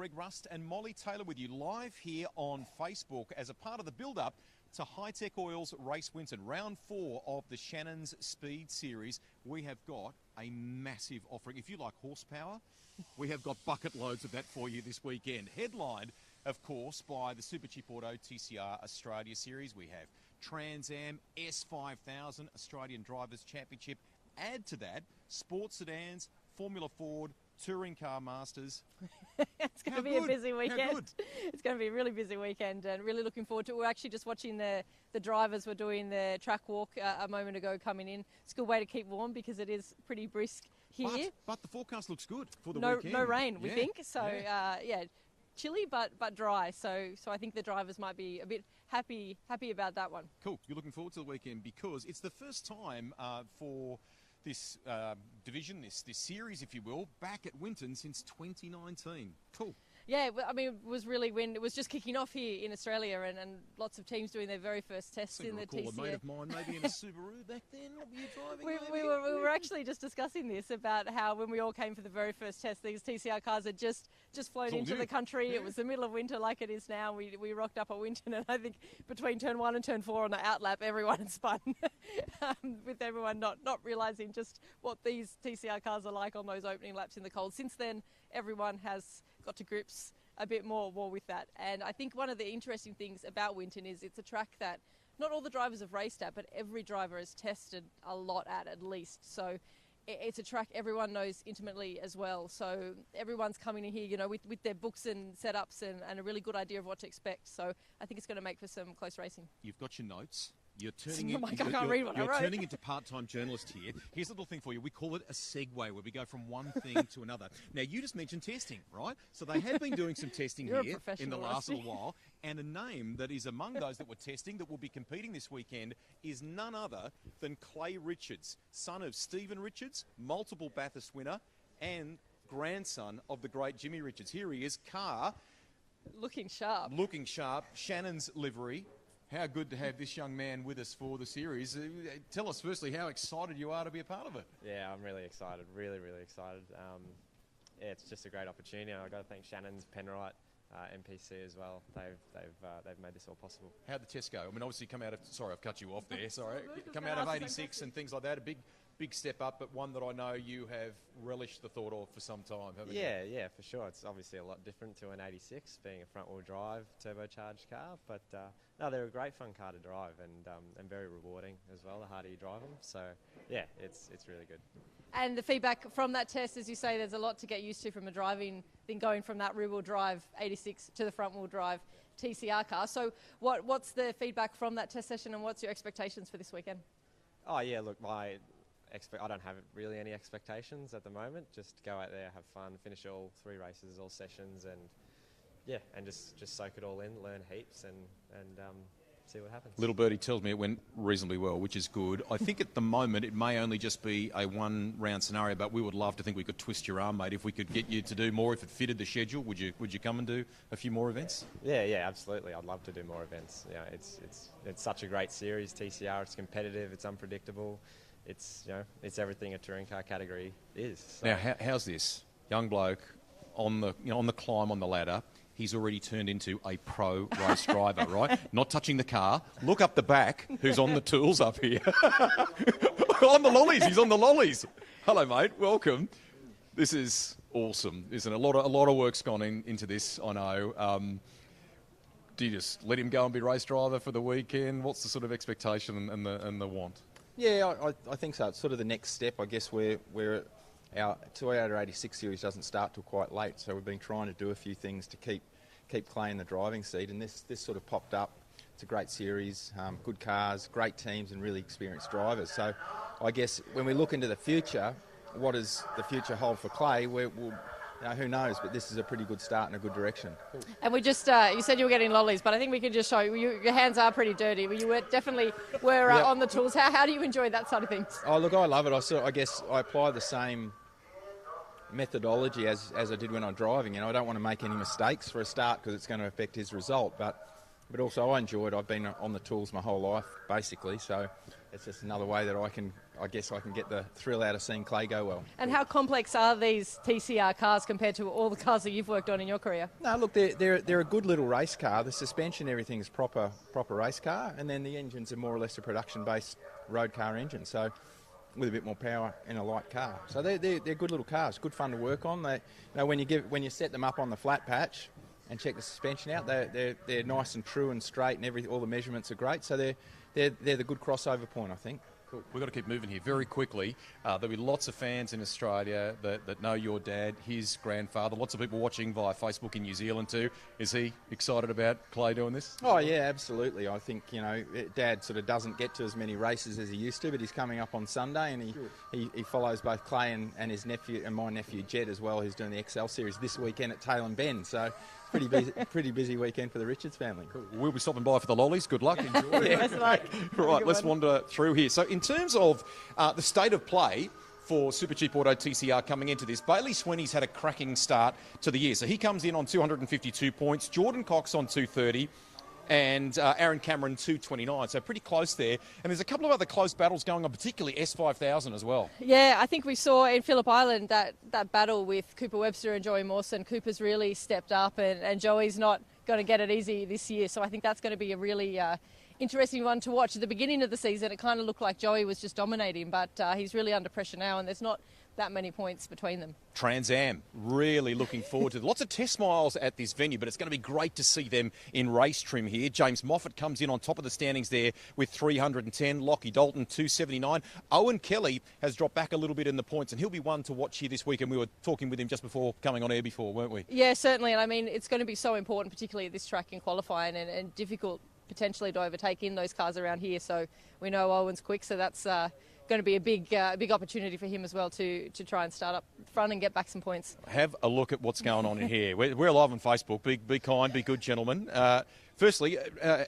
Greg Rust and Molly Taylor with you live here on Facebook as a part of the build-up to Hi-Tec Oil's Race Winton. Round 4 of the Shannon's Speed Series. We have got a massive offering. If you like horsepower, we have got bucket loads of that for you this weekend. Headlined, of course, by the Super Chip Auto TCR Australia Series. We have Trans Am S5000 Australian Drivers' Championship. Add to that sports sedans, Formula Ford, Touring Car Masters. It's going to be a busy weekend. It's going to be a really busy weekend and really looking forward to it. We're actually just watching the drivers were doing the track walk a moment ago coming in. It's a good way to keep warm because it is pretty brisk here. But the forecast looks good for the weekend. No rain, we think. So, chilly but dry. So I think the drivers might be a bit happy about that one. Cool. You're looking forward to the weekend because it's the first time for this division, this series, if you will, back at Winton since 2019. Cool. Yeah, I mean, it was really when it was just kicking off here in Australia and lots of teams doing their very first tests in the TCR. A mate of mine, maybe in a Subaru back then. What were you driving? We were actually just discussing this about how when we all came for the very first test, these TCR cars had just flown into the country. Yeah. It was the middle of winter like it is now. We rocked up at Winton, and I think between turn 1 and turn 4 on the outlap, everyone had spun, with everyone not realising just what these TCR cars are like on those opening laps in the cold. Since then, everyone has got to grips a bit more with that. And I think one of the interesting things about Winton is it's a track that not all the drivers have raced at, but every driver has tested a lot at least. So it's a track everyone knows intimately as well. So everyone's coming in here, you know, with their books and setups and a really good idea of what to expect. So I think it's going to make for some close racing. You've got your notes. You're turning into part-time journalist here. Here's a little thing for you. We call it a segue, where we go from one thing to another. Now, you just mentioned testing, right? So they have been doing some testing here in the last little while, and a name that is among those that were testing that will be competing this weekend is none other than Clay Richards, son of Stephen Richards, multiple Bathurst winner, and grandson of the great Jimmy Richards. Here he is, car. Looking sharp. Shannon's livery. How good to have this young man with us for the series. Tell us firstly how excited you are to be a part of it. Yeah, I'm really excited, really excited. It's just a great opportunity. I've got to thank Shannon's, Penrite, MPC as well. They've made this all possible. How'd the test go? I mean, obviously come out of, sorry, I've cut you off there, sorry. Come out of 86 and things like that, a big step up, but one that I know you have relished the thought of for some time, haven't you? Yeah, for sure. It's obviously a lot different to an 86, being a front-wheel drive, turbocharged car, but no, they're a great fun car to drive and very rewarding as well, the harder you drive them. So, yeah, it's really good. And the feedback from that test, as you say, there's a lot to get used to from a driving thing, going from that rear-wheel drive 86 to the front-wheel drive TCR car. So what's the feedback from that test session, and what's your expectations for this weekend? Oh, yeah, look, I don't have really any expectations at the moment. Just go out there, have fun, finish all 3 races, all sessions, and just soak it all in, learn heaps, and see what happens. Little birdie tells me it went reasonably well, which is good. I think at the moment it may only just be a one-round scenario, but we would love to think we could twist your arm, mate, if we could get you to do more, if it fitted the schedule. Would you come and do a few more events? Yeah, absolutely. I'd love to do more events. Yeah, it's such a great series, TCR. It's competitive. It's unpredictable. It's everything a touring car category is. So. Now, how's this young bloke on the climb on the ladder? He's already turned into a pro race driver, right? Not touching the car. Look up the back. Who's on the tools up here? On the lollies. He's on the lollies. Hello, mate. Welcome. This is awesome, isn't it? A lot of work's gone into this. I know. Do you just let him go and be race driver for the weekend? What's the sort of expectation and the want? Yeah, I think so. It's sort of the next step, I guess, where our Toyota 86 series doesn't start till quite late, so we've been trying to do a few things to keep Clay in the driving seat, and this sort of popped up. It's a great series, good cars, great teams, and really experienced drivers. So I guess when we look into the future, what does the future hold for Clay? Who knows, but this is a pretty good start in a good direction. Cool. And we just, you said you were getting lollies, but I think we could just show you, your hands are pretty dirty. You definitely were on the tools. How do you enjoy that side of things? Oh, look, I love it. I guess I apply the same methodology as I did when I'm driving. I don't want to make any mistakes for a start because it's going to affect his result, but but also I enjoy it. I've been on the tools my whole life, basically, so it's just another way that I guess I can get the thrill out of seeing clay go well. And how complex are these TCR cars compared to all the cars that you've worked on in your career? No, look, they're a good little race car. The suspension, everything is proper race car, and then the engines are more or less a production-based road car engine, so with a bit more power in a light car. So they're good little cars, good fun to work on. They, when you set them up on the flat patch and check the suspension out, they're nice and true and straight, and all the measurements are great. So they're the good crossover point, I think. Cool. We've got to keep moving here very quickly. There'll be lots of fans in Australia that know your dad, his grandfather. Lots of people watching via Facebook in New Zealand too. Is he excited about Clay doing this? Oh, yeah, absolutely. I think, Dad sort of doesn't get to as many races as he used to, but he's coming up on Sunday, and he follows both Clay and his nephew, and my nephew Jed as well, who's doing the XL Series this weekend at Tailem Bend. So pretty busy weekend for the Richards family. Cool. We'll be stopping by for the lollies. Good luck. Enjoy it. Best of luck. Right, let's wander through here. So in terms of the state of play for Super Cheap Auto TCR coming into this, Bailey Sweeney's had a cracking start to the year. So he comes in on 252 points, Jordan Cox on 230, and Aaron Cameron 229. So pretty close there. And there's a couple of other close battles going on, particularly S5000 as well. Yeah, I think we saw in Phillip Island that battle with Cooper Webster and Joey Mawson. Cooper's really stepped up, and Joey's not going to get it easy this year. So I think that's going to be a really interesting one to watch. At the beginning of the season, it kind of looked like Joey was just dominating, but he's really under pressure now, and there's not that many points between them. Trans Am, really looking forward to it. Lots of test miles at this venue, but it's going to be great to see them in race trim here. James Moffat comes in on top of the standings there with 310. Lockie Dalton, 279. Owen Kelly has dropped back a little bit in the points, and he'll be one to watch here this week, and we were talking with him just before coming on air before, weren't we? Yeah, certainly, and I mean, it's going to be so important, particularly at this track in qualifying, and difficult potentially to overtake in those cars around here. So we know Owen's quick, so that's going to be a big opportunity for him as well to try and start up front and get back some points. Have a look at what's going on in here. We're live on Facebook. Be kind, be good, gentlemen. Firstly,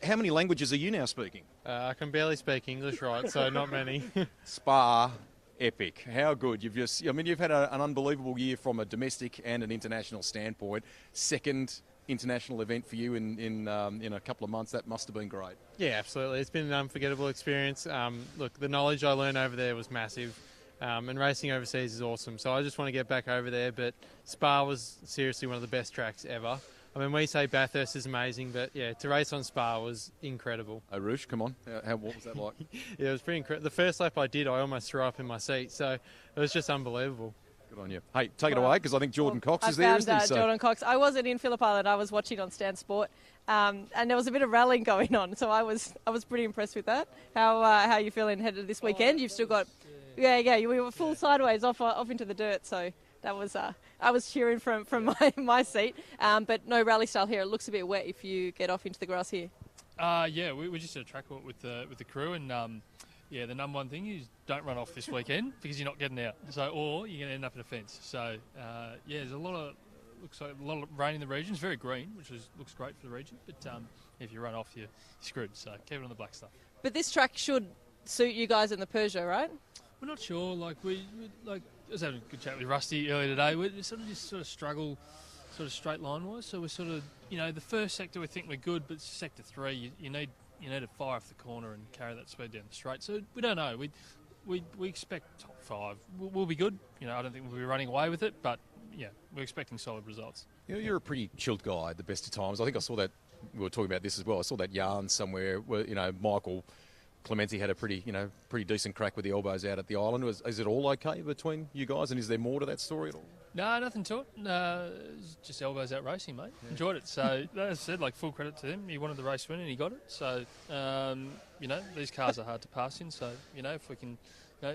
how many languages are you now speaking? I can barely speak English right, so not many. Spa, epic. How good. You've had an unbelievable year from a domestic and an international standpoint. Second international event for you in a couple of months. That must have been great. Yeah, absolutely. It's been an unforgettable experience. Look, the knowledge I learned over there was massive, and racing overseas is awesome. So I just want to get back over there, but Spa was seriously one of the best tracks ever. I mean, we say Bathurst is amazing, but yeah, to race on Spa was incredible. Oh, Roosh, come on. What was that like? Yeah, it was pretty incredible. The first lap I did, I almost threw up in my seat, so it was just unbelievable. Good on you. Hey, take it away, because I think Jordan Cox is there, isn't he? Jordan Cox. I wasn't in Phillip Island. I was watching on Stan Sport, and there was a bit of rallying going on, so I was pretty impressed with that. How are you feeling ahead of this weekend? You've still got, yeah. We were full sideways off into the dirt, so that was I was cheering from my seat, but no rally style here. It looks a bit wet if you get off into the grass here. Yeah, we just did a track walk with the crew, and yeah, the number one thing is don't run off this weekend because you're not getting out. So, or you're going to end up in a fence. So, yeah, there's looks like a lot of rain in the region. It's very green, which looks great for the region. But if you run off, you're screwed. So, keep it on the black stuff. But this track should suit you guys in the Peugeot, right? We're not sure. I was having a good chat with Rusty earlier today. We sort of struggle, sort of straight line wise. So we're sort of, the first sector we think we're good, but sector 3 you need to fire off the corner and carry that speed down the straight. So we don't know. We expect top 5. We'll be good. I don't think we'll be running away with it, but yeah, we're expecting solid results. You're a pretty chilled guy at the best of times. I think I saw that, we were talking about this as well, I saw that yarn somewhere where, Michael Clementi had a pretty decent crack with the elbows out at the island. Is it all okay between you guys, and is there more to that story at all? No, nothing to it. Just elbows out racing, mate. Yeah. Enjoyed it. So, as I said, full credit to him. He wanted the race win and he got it. So, these cars are hard to pass in. So, if we can,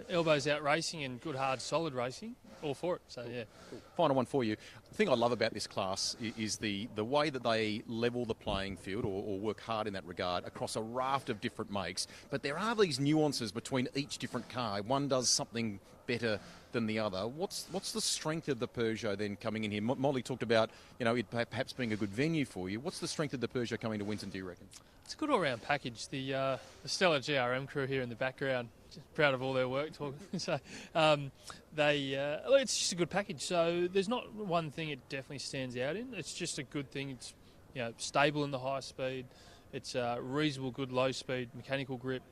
elbows out racing and good, hard, solid racing, all for it. So, yeah. Cool. Final one for you. The thing I love about this class is the way that they level the playing field or work hard in that regard across a raft of different makes. But there are these nuances between each different car. One does something better than the other. What's the strength of the Peugeot then coming in here? Molly talked about, it perhaps being a good venue for you. What's the strength of the Peugeot coming to Winton, do you reckon? It's a good all-round package. The stellar GRM crew here in the background, just proud of all their work. So it's just a good package. So there's not one thing it definitely stands out in. It's just a good thing. It's stable in the high speed. It's reasonable, good low speed, mechanical grip.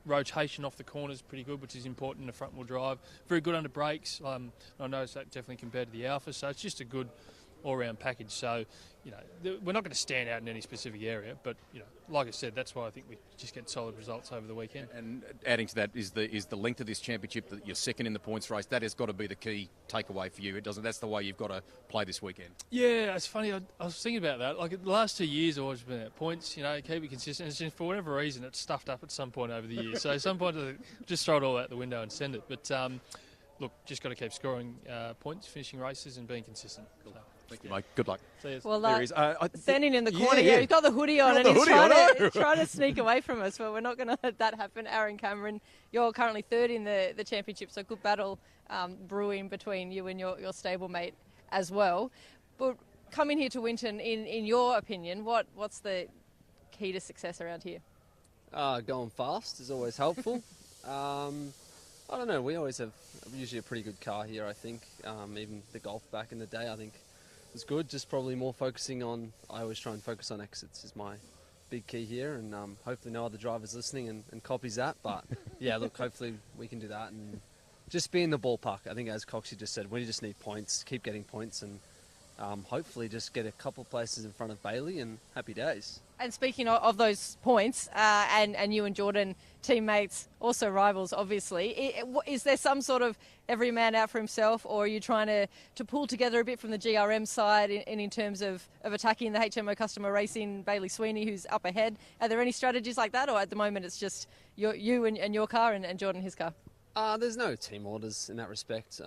Rotation off the corners pretty good, which is important in the front wheel drive. Very good under brakes. I noticed that definitely compared to the Alpha. So it's just a good all-round package. So, we're not going to stand out in any specific area, but, like I said, that's why I think we just get solid results over the weekend. And adding to that is the length of this championship, that you're second in the points race. That has got to be the key takeaway for you. That's the way you've got to play this weekend. Yeah, it's funny. I was thinking about that. Like, the last 2 years, I've always been at points, keep it consistent. It's just, for whatever reason, it's stuffed up at some point over the years. So at some point, just throw it all out the window and send it. But, look, just got to keep scoring points, finishing races and being consistent. So. Thank you, mate. Good luck. Well, there he is. standing in the corner here, he's got the hoodie on and he's trying to sneak away from us, but we're not going to let that happen. Aaron Cameron, you're currently third in the championship, so good battle brewing between you and your stablemate as well. But coming here to Winton, in your opinion, what's the key to success around here? Going fast is always helpful. I don't know, we always have usually a pretty good car here, I think. Even the Golf back in the day, I think was good. Just probably more focusing on, I always try and focus on exits is my big key here, and hopefully no other driver's listening and copies that. But yeah, look, hopefully we can do that and just be in the ballpark. I think, as Coxie just said, we just need points, keep getting points, and hopefully just get a couple places in front of Bailey, and happy days. And speaking of those points, and you and Jordan, teammates, also rivals, obviously, is there some sort of every man out for himself, or are you trying to pull together a bit from the GRM side in terms of attacking the HMO customer racing, Bailey Sweeney, who's up ahead? Are there any strategies like that, or at the moment it's just you and your car and Jordan his car? There's no team orders in that respect,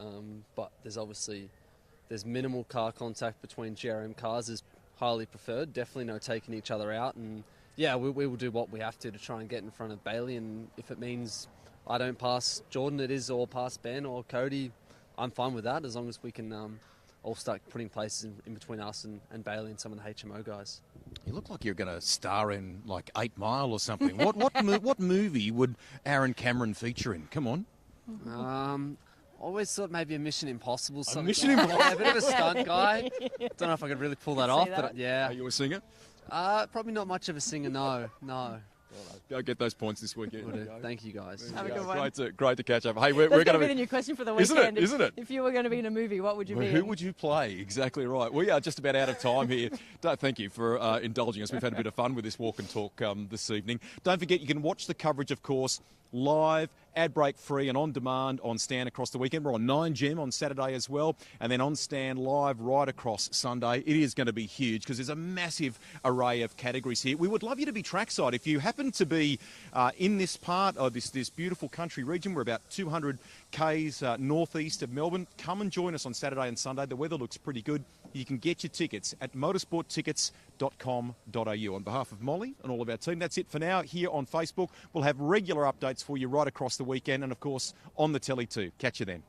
but there's minimal car contact between GRM cars is highly preferred. Definitely no taking each other out, and yeah, we will do what we have to try and get in front of Bailey, and if it means I don't pass Jordan, it is, or pass Ben or Cody, I'm fine with that, as long as we can all start putting places in between us and Bailey and some of the HMO guys. You look like you're going to star in like 8 Mile or something. What movie would Aaron Cameron feature in? Come on. Always thought maybe a Mission Impossible. A Mission Impossible? Yeah, a bit of a stunt guy. Don't know if I could really pull that off, but yeah. Are you a singer? Probably not much of a singer, no. Go get those points this weekend. Thank you, guys. Have a good one. Great to catch up. Hey, we're going to be be the new question for the weekend. Isn't it? If you were going to be in a movie, what would you be in? Who would you play? Exactly right. We are just about out of time here. Thank you for indulging us. We've had a bit of fun with this walk and talk this evening. Don't forget, you can watch the coverage, of course, live, ad break free and on demand on Stan across the weekend. We're on 9GEM on Saturday as well, and then on Stan live right across Sunday. It is going to be huge because there's a massive array of categories here. We would love you to be trackside. If you happen to be in this part of this beautiful country region, we're about 200 k's northeast of Melbourne. Come and join us on Saturday and Sunday. The weather looks pretty good. You can get your tickets at motorsporttickets.com.au. On behalf of Molly and all of our team, that's it for now here on Facebook. We'll have regular updates for you right across the weekend and, of course, on the telly too. Catch you then.